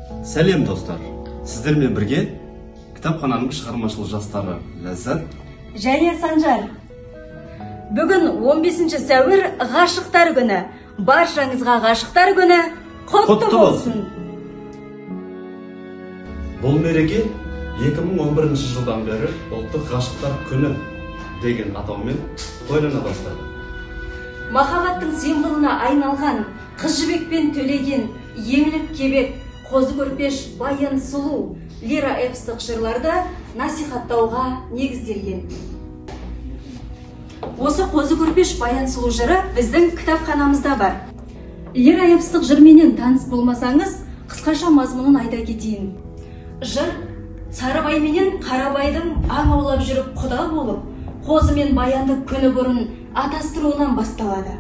Сәлем достар. Сіздермен бірге кітапхананың шығармашылық жастары Ләззат және Санжар. Бүгін 15 сәуір ғашықтар күні. Баршаңызға ғашықтар күні құтты болсын. Бұл мереке 2011 жылдан бері ұлттық ғашықтар күні деген атаумен тойлана бастады. Махаббаттың символына айналған қыз жібек пен төлеген, еңлік кебек, қозы көрпеш, баян сұлу, лира эпостық жырларды насихаттауға негізделген. Осы қозы көрпеш, баян сұлу жыры біздің кітапханамызда бар. Лира эпостық жырменен таныс болмасаңыз, қысқаша мазмұнын айта кетейін. Жыр Сарыбай менен Қарабайдың аң аулап жүріп құда болып, қозы мен баянды күні бұрын атастыруынан басталады.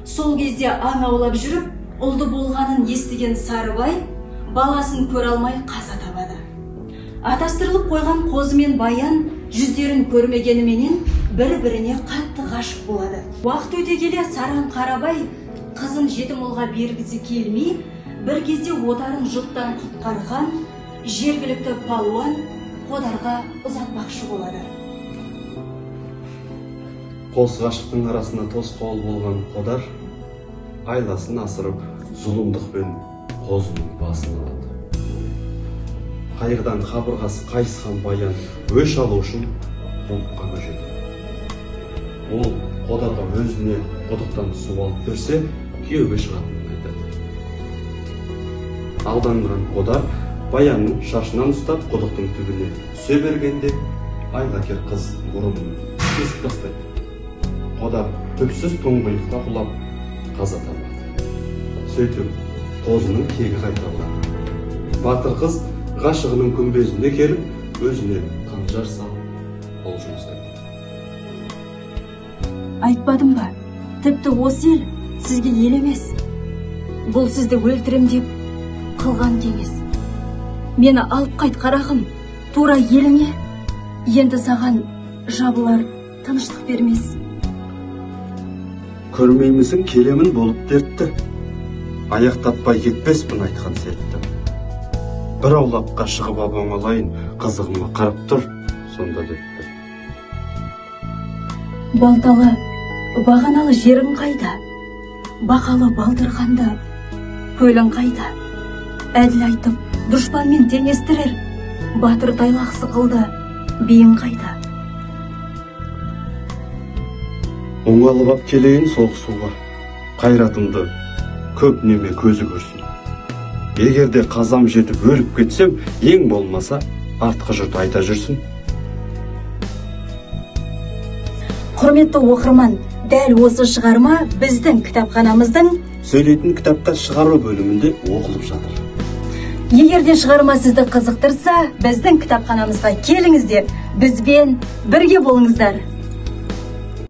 Сол кезде аң аулап жүріп, ұлды болғанын естіген Сарыбай баласын көре алмай қаза табады. Атастырылып қойған қозы мен баян жүздерін көрмегеніменен бір-біріне қатты ғашық болады. Уақыт өте келе Саран Қарабай қызын жетім ұлға бергісі келмей, бір кезде отарын жұттан құтқарған жергілікті палуан Қодарға ұзатпақшы болады. Қос ғашықтың арасында тосқауыл болған Қодар айласын асырып, зұлымдықпен қозының басын алады. Қайғыдан қабырғасы қайысқан баян өш алу үшін құлыққа көшеді. Ол Қодарға өзіне құдықтан су алып берсе, күйеуге шығатынын айтады. Алданған Қодар баянның шашынан ұстап құдықтың түбіне түсе бергенде, айлакер қыз мұрнын кесіп тастайды. Қодар түпсіз тоңғиықта құлап қаза табады. Сөйтіп, қозының кегі қайтарылады. Батыр қыз ғашығының күмбезіне келіп, өзіне қанжар салып, қол жұмсайды. Айтпадым ба, тіпті осы ел сізге ел емес. Бұл сізді өлтірем деп қылған кеңес. Мені алып қайт қарағым, тура еліңе, енді саған жабылар тыныштық бермес. Көрмеймісің келемін болып дертті, аяқтатпай кетпеспін айтқан сертті. Бір аулаққа шығып ап оңалайын, қызығыма қарап тұр, сонда дертті. Балталы, бағаналы жерің қайда? Бақалы балдырғанда, көлің қайда? Әділ айтып, дұшпанмен теңестірер, батыр тайлақ сықылды, биің қайда? Оңалып ап келейін соғысуға, қайратымды көп неме көзі көрсін. Егерде қазам жетіп өліп кетсем, ең болмаса артқы жұрт айта жүрсін. Құрметті оқырман, дәл осы шығарма біздің кітапханамыздың сөйлейтін кітаптар шығару бөлімінде оқылып жатыр. Егерде шығарма сізді қызықтырса, біздің кітапханамызға келіңіздер, бізбен бірге болыңыздар.